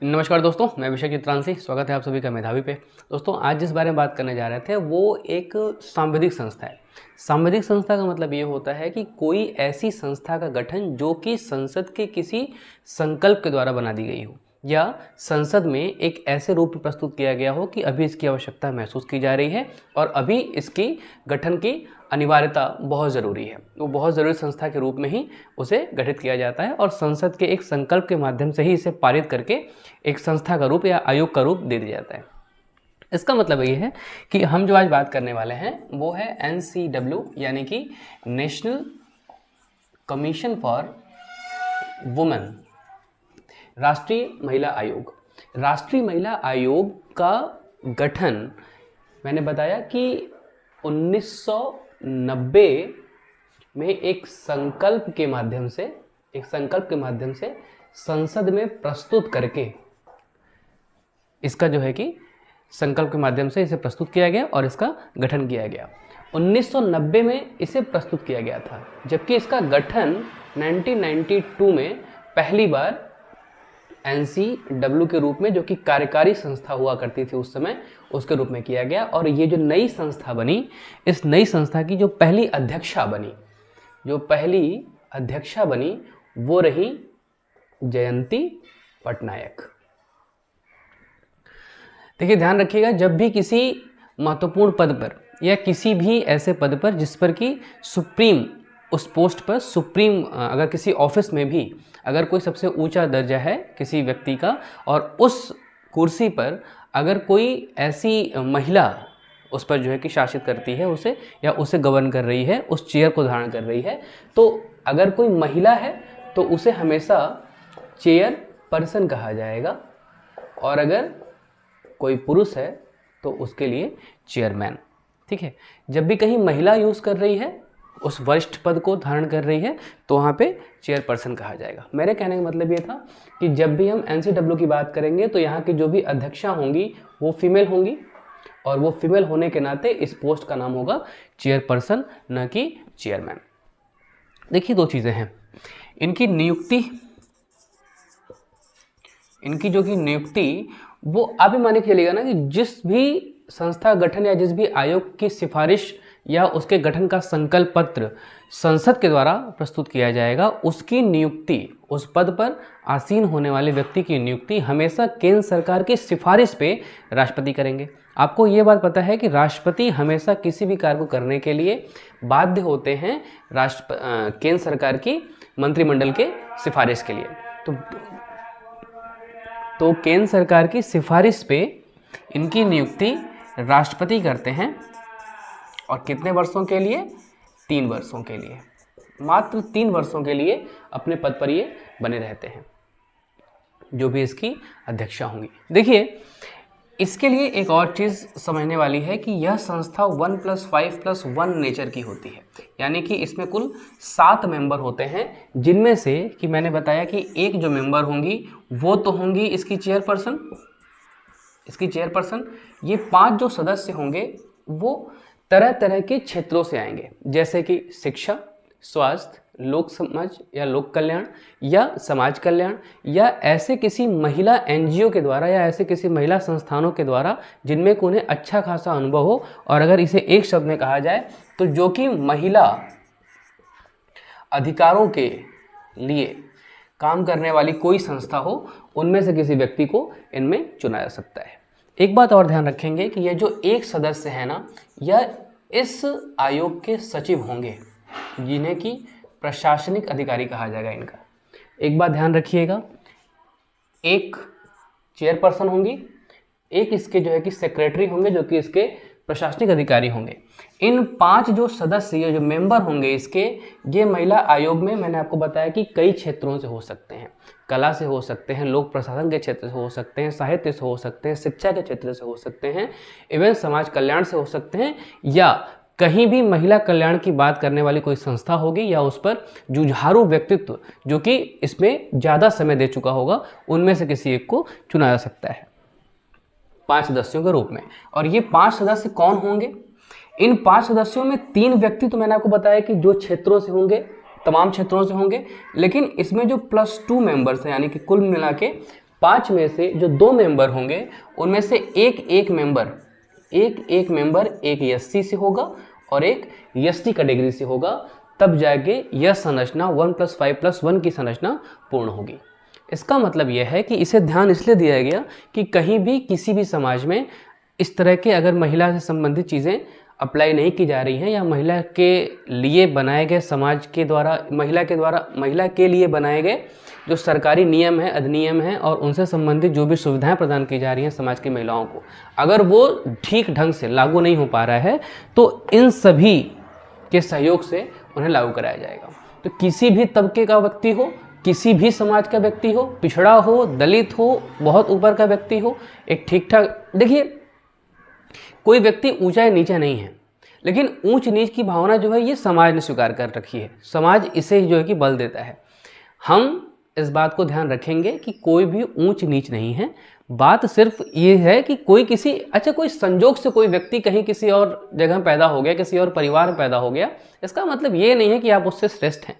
नमस्कार दोस्तों, मैं अभिषेक चित्रांशी। स्वागत है आप सभी का मेधावी पे। दोस्तों, आज जिस बारे में बात करने जा रहे थे वो एक सांविधिक संस्था है। सांविधिक संस्था का मतलब ये होता है कि कोई ऐसी संस्था का गठन जो कि संसद के किसी संकल्प के द्वारा बना दी गई हो या संसद में एक ऐसे रूप में प्रस्तुत किया गया हो कि अभी इसकी आवश्यकता महसूस की जा रही है और अभी इसकी गठन की अनिवार्यता बहुत ज़रूरी है। वो बहुत ज़रूरी संस्था के रूप में ही उसे गठित किया जाता है और संसद के एक संकल्प के माध्यम से ही इसे पारित करके एक संस्था का रूप या आयोग का रूप दे दिया जाता है। इसका मतलब ये है कि हम जो आज बात करने वाले हैं वो है NCW यानी कि नेशनल कमीशन फॉर वुमेन, राष्ट्रीय महिला आयोग। राष्ट्रीय महिला आयोग का गठन मैंने बताया कि 1990 में एक संकल्प के माध्यम से संसद में प्रस्तुत करके इसका जो है कि संकल्प के माध्यम से इसे प्रस्तुत किया गया और इसका गठन किया गया। 1990 में इसे प्रस्तुत किया गया था, जबकि इसका गठन 1992 में पहली बार NCW के रूप में, जो कि कार्यकारी संस्था हुआ करती थी उस समय, उसके रूप में किया गया। और ये जो नई संस्था बनी, इस नई संस्था की जो पहली अध्यक्षा बनी वो रही जयंती पटनायक। देखिए, ध्यान रखिएगा, जब भी किसी महत्वपूर्ण पद पर या किसी भी ऐसे पद पर जिस पर कि सुप्रीम, उस पोस्ट पर सुप्रीम, अगर किसी ऑफिस में भी अगर कोई सबसे ऊंचा दर्जा है किसी व्यक्ति का और उस कुर्सी पर अगर कोई ऐसी महिला उस पर जो है कि शासित करती है उसे, या उसे गवर्न कर रही है, उस चेयर को धारण कर रही है, तो अगर कोई महिला है तो उसे हमेशा चेयर पर्सन कहा जाएगा और अगर कोई पुरुष है तो उसके लिए चेयरमैन। ठीक है, जब भी कहीं महिला यूज़ कर रही है, उस वरिष्ठ पद को धारण कर रही है, तो वहाँ पे चेयरपर्सन कहा जाएगा। मेरे कहने का मतलब ये था कि जब भी हम NCW की बात करेंगे तो यहाँ की जो भी अध्यक्षा होंगी वो फीमेल होंगी और वो फीमेल होने के नाते इस पोस्ट का नाम होगा चेयरपर्सन, न कि चेयरमैन। देखिए, दो चीज़ें हैं। इनकी नियुक्ति वो आप भी मान के चलिएगा ना कि जिस भी संस्था गठन या जिस भी आयोग की सिफारिश या उसके गठन का संकल्प पत्र संसद के द्वारा प्रस्तुत किया जाएगा, उसकी नियुक्ति, उस पद पर आसीन होने वाले व्यक्ति की नियुक्ति हमेशा केंद्र सरकार की सिफारिश पे राष्ट्रपति करेंगे। आपको ये बात पता है कि राष्ट्रपति हमेशा किसी भी कार्य को करने के लिए बाध्य होते हैं केंद्र सरकार की मंत्रिमंडल के सिफारिश के लिए। तो केंद्र सरकार की सिफारिश पे इनकी नियुक्ति राष्ट्रपति करते हैं और कितने वर्षों के लिए? 3 वर्षों के लिए, मात्र 3 वर्षों के लिए अपने पद पर ये बने रहते हैं, जो भी इसकी अध्यक्षा होंगी। देखिए, इसके लिए एक और चीज़ समझने वाली है कि यह संस्था 1+5+1 नेचर की होती है, यानी कि इसमें कुल 7 मेंबर होते हैं, जिनमें से कि मैंने बताया कि एक जो मेंबर होंगी वो तो होंगी इसकी चेयरपर्सन। ये 5 जो सदस्य होंगे वो तरह तरह के क्षेत्रों से आएंगे, जैसे कि शिक्षा, स्वास्थ्य, लोक समाज या लोक कल्याण या समाज कल्याण, या ऐसे किसी महिला NGO के द्वारा या ऐसे किसी महिला संस्थानों के द्वारा जिनमें को उन्हें अच्छा खासा अनुभव हो, और अगर इसे एक शब्द में कहा जाए तो जो कि महिला अधिकारों के लिए काम करने वाली कोई संस्था हो, उनमें से किसी व्यक्ति को इनमें चुना जा सकता है। एक बात और ध्यान रखेंगे कि यह जो एक सदस्य है ना, यह इस आयोग के सचिव होंगे, जिन्हें कि प्रशासनिक अधिकारी कहा जाएगा इनका। एक बात ध्यान रखिएगा, एक चेयरपर्सन होंगी, एक इसके जो है कि सेक्रेटरी होंगे, जो कि इसके प्रशासनिक अधिकारी होंगे। इन 5 जो सदस्य, ये जो मेंबर होंगे इसके, ये महिला आयोग में मैंने आपको बताया कि कई क्षेत्रों से हो सकते हैं। कला से हो सकते हैं, लोक प्रशासन के क्षेत्र से हो सकते हैं, साहित्य से हो सकते हैं, शिक्षा के क्षेत्र से हो सकते हैं, इवन समाज कल्याण से हो सकते हैं, या कहीं भी महिला कल्याण की बात करने वाली कोई संस्था होगी या उस पर जुझारू व्यक्तित्व जो कि इसमें ज़्यादा समय दे चुका होगा, उनमें से किसी एक को चुना जा सकता है 5 सदस्यों के रूप में। और ये 5 सदस्य कौन होंगे? इन 5 सदस्यों में 3 व्यक्ति तो मैंने आपको बताया कि जो क्षेत्रों से होंगे, तमाम क्षेत्रों से होंगे, लेकिन इसमें जो +2 मेंबर्स हैं, यानी कि कुल मिला के 5 में से जो 2 मेंबर होंगे उनमें से एक मेंबर एक एससी से होगा और एक एसटी कैटेगरी से होगा, तब जाके यह संरचना 1+5+1 की संरचना पूर्ण होगी। इसका मतलब यह है कि इसे ध्यान इसलिए दिया गया कि कहीं भी किसी भी समाज में इस तरह के अगर महिला से संबंधित चीज़ें अप्लाई नहीं की जा रही हैं या महिला के लिए बनाए गए समाज के द्वारा महिला के लिए बनाए गए जो सरकारी नियम हैं, अधिनियम हैं और उनसे संबंधित जो भी सुविधाएं प्रदान की जा रही हैं समाज की महिलाओं को, अगर वो ठीक ढंग से लागू नहीं हो पा रहा है तो इन सभी के सहयोग से उन्हें लागू कराया जाएगा। तो किसी भी तबके का व्यक्ति हो, किसी भी समाज का व्यक्ति हो, पिछड़ा हो, दलित हो, बहुत ऊपर का व्यक्ति हो, एक ठीक ठाक, देखिए कोई व्यक्ति ऊंचा या नीचा नहीं है, लेकिन ऊंच नीच की भावना जो है ये समाज ने स्वीकार कर रखी है, समाज इसे जो है कि बल देता है। हम इस बात को ध्यान रखेंगे कि कोई भी ऊंच नीच नहीं है, बात सिर्फ ये है कि कोई संजोग से कोई व्यक्ति कहीं किसी और जगह पैदा हो गया, किसी और परिवार में पैदा हो गया, इसका मतलब ये नहीं है कि आप उससे श्रेष्ठ हैं।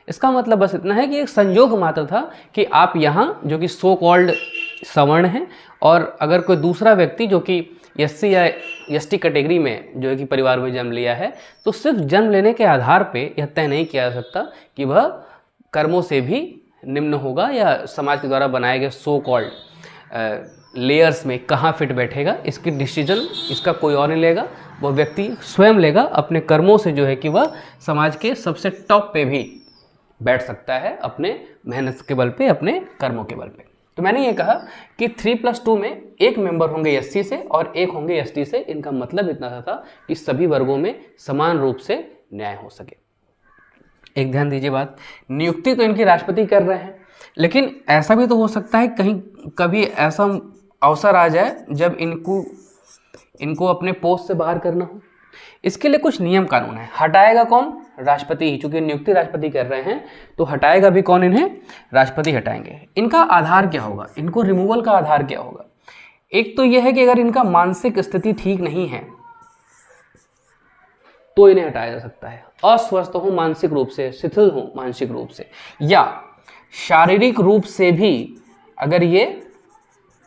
इसका मतलब बस इतना है कि एक संयोग मात्र था कि आप यहाँ जो कि सो कॉल्ड सवर्ण हैं और अगर कोई दूसरा व्यक्ति जो कि एससी या एसटी कैटेगरी में जो है कि परिवार में जन्म लिया है, तो सिर्फ जन्म लेने के आधार पे यह तय नहीं किया जा सकता कि वह कर्मों से भी निम्न होगा या समाज के द्वारा बनाए गए सो कॉल्ड लेयर्स में कहाँ फिट बैठेगा। इसकी डिसीजन इसका कोई और नहीं लेगा, वह व्यक्ति स्वयं लेगा अपने कर्मों से, जो है कि वह समाज के सबसे टॉप पे भी बैठ सकता है अपने मेहनत के बल पे, अपने कर्मों के बल पे। तो मैंने ये कहा कि 3+2 में एक मेंबर होंगे एससी से और एक होंगे एसटी से। इनका मतलब इतना था कि सभी वर्गों में समान रूप से न्याय हो सके। एक ध्यान दीजिए बात, नियुक्ति तो इनकी राष्ट्रपति कर रहे हैं, लेकिन ऐसा भी तो हो सकता है कहीं कभी ऐसा अवसर आ जाए जब इनको अपने पोस्ट से बाहर करना हो। इसके लिए कुछ नियम कानून है। हटाएगा कौन? राष्ट्रपति ही, चूंकि नियुक्ति राष्ट्रपति कर रहे हैं तो हटाएगा भी कौन? इन्हें राष्ट्रपति हटाएंगे। इनका आधार क्या होगा? इनको रिमूवल का आधार क्या होगा? एक तो यह है कि अगर इनका मानसिक स्थिति ठीक नहीं है तो इन्हें हटाया जा सकता है। अस्वस्थ हो मानसिक रूप से, शिथिल हो मानसिक रूप से, या शारीरिक रूप से भी अगर ये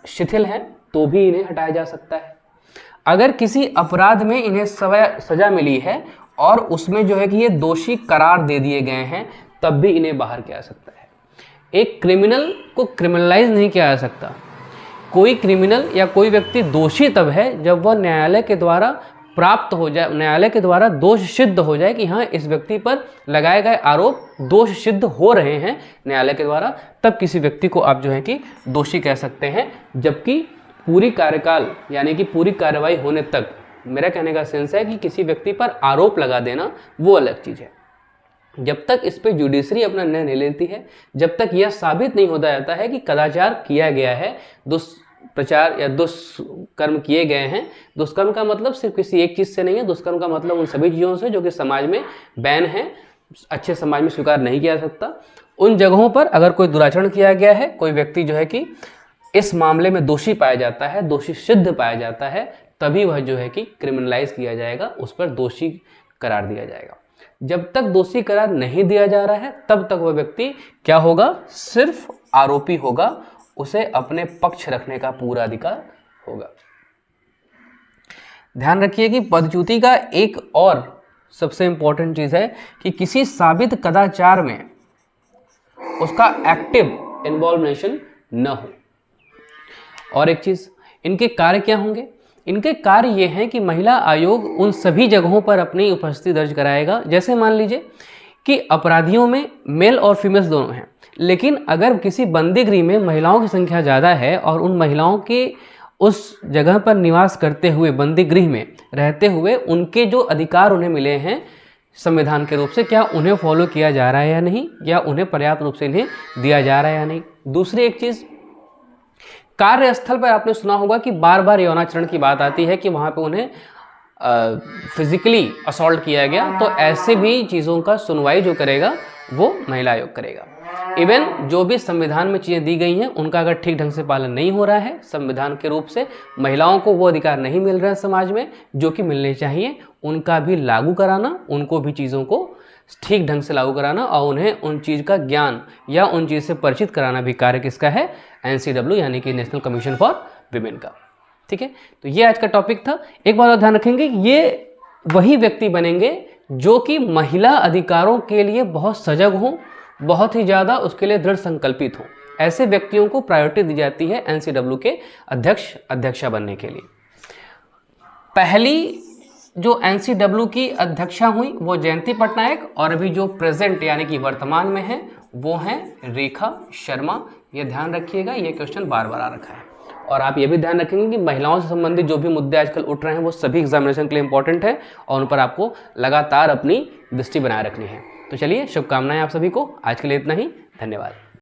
शिथिल हैं तो भी इन्हें हटाया जा सकता है। अगर किसी अपराध में इन्हें सजा मिली है और उसमें जो है कि ये दोषी करार दे दिए गए हैं, तब भी इन्हें बाहर किया जा सकता है। एक क्रिमिनल को क्रिमिनलाइज नहीं किया जा सकता। कोई क्रिमिनल या कोई व्यक्ति दोषी तब है जब वह न्यायालय के द्वारा प्राप्त हो जाए, न्यायालय के द्वारा दोष सिद्ध हो जाए कि हाँ इस व्यक्ति पर लगाए गए आरोप दोष सिद्ध हो रहे हैं न्यायालय के द्वारा, तब किसी व्यक्ति को आप जो है कि दोषी कह सकते हैं। जबकि पूरी कार्यकाल यानी कि पूरी कार्रवाई होने तक, मेरा कहने का सेंस है कि किसी व्यक्ति पर आरोप लगा देना वो अलग चीज़ है। जब तक इस पर जुडिशरी अपना निर्णय नहीं लेती है, जब तक यह साबित नहीं होता जाता है कि कदाचार किया गया है, दुष्प्रचार या दुष्कर्म किए गए हैं। दुष्कर्म का मतलब सिर्फ किसी एक चीज़ से नहीं है, दुष्कर्म का मतलब उन सभी चीज़ों से जो कि समाज में बैन है, अच्छे समाज में स्वीकार नहीं किया जा सकता। उन जगहों पर अगर कोई दुराचरण किया गया है, कोई व्यक्ति जो है कि इस मामले में दोषी पाया जाता है, दोषी सिद्ध पाया जाता है, तभी वह जो है कि क्रिमिनलाइज किया जाएगा, उस पर दोषी करार दिया जाएगा। जब तक दोषी करार नहीं दिया जा रहा है तब तक वह व्यक्ति क्या होगा? सिर्फ आरोपी होगा, उसे अपने पक्ष रखने का पूरा अधिकार होगा। ध्यान रखिए कि पदच्युति का एक और सबसे इंपॉर्टेंट चीज है कि किसी साबित कदाचार में उसका एक्टिव इन्वॉल्वमेंट न हो। और एक चीज, इनके कार्य क्या होंगे? इनके कार्य ये हैं कि महिला आयोग उन सभी जगहों पर अपनी उपस्थिति दर्ज कराएगा। जैसे मान लीजिए कि अपराधियों में मेल और फीमेल्स दोनों हैं, लेकिन अगर किसी बंदी गृह में महिलाओं की संख्या ज़्यादा है और उन महिलाओं के उस जगह पर निवास करते हुए, बंदी गृह में रहते हुए उनके जो अधिकार उन्हें मिले हैं संविधान के रूप से, क्या उन्हें फॉलो किया जा रहा है या नहीं, या उन्हें पर्याप्त रूप से इन्हें दिया जा रहा है या नहीं। दूसरी एक चीज़, कार्यस्थल पर आपने सुना होगा कि बार बार यौनाचरण की बात आती है कि वहाँ पे उन्हें फिजिकली असॉल्ट किया गया, तो ऐसे भी चीज़ों का सुनवाई जो करेगा वो महिला आयोग करेगा। इवन जो भी संविधान में चीज़ें दी गई हैं उनका अगर ठीक ढंग से पालन नहीं हो रहा है, संविधान के रूप से महिलाओं को वो अधिकार नहीं मिल रहे हैं समाज में जो कि मिलने चाहिए, उनका भी लागू कराना, उनको भी चीज़ों को ठीक ढंग से लागू कराना और उन्हें उन चीज़ का ज्ञान या उन चीज़ से परिचित कराना भी कार्य किसका है? NCW यानी कि नेशनल कमीशन फॉर विमेन का। ठीक है, तो ये आज का टॉपिक था। एक बात और ध्यान रखेंगे, ये वही व्यक्ति बनेंगे जो कि महिला अधिकारों के लिए बहुत सजग हों, बहुत ही ज़्यादा उसके लिए दृढ़ संकल्पित हों। ऐसे व्यक्तियों को प्रायोरिटी दी जाती है NCW के अध्यक्षा बनने के लिए। पहली जो NCW की अध्यक्षा हुई वो जयंती पटनायक, और अभी जो प्रेजेंट यानी कि वर्तमान में है वो हैं रेखा शर्मा। ये ध्यान रखिएगा, ये क्वेश्चन बार बार आ रखा है। और आप ये भी ध्यान रखेंगे कि महिलाओं से संबंधित जो भी मुद्दे आजकल उठ रहे हैं वो सभी एग्जामिनेशन के लिए इंपॉर्टेंट है और उन पर आपको लगातार अपनी दृष्टि बनाए रखनी है। तो चलिए, शुभकामनाएं आप सभी को। आज के लिए इतना ही, धन्यवाद।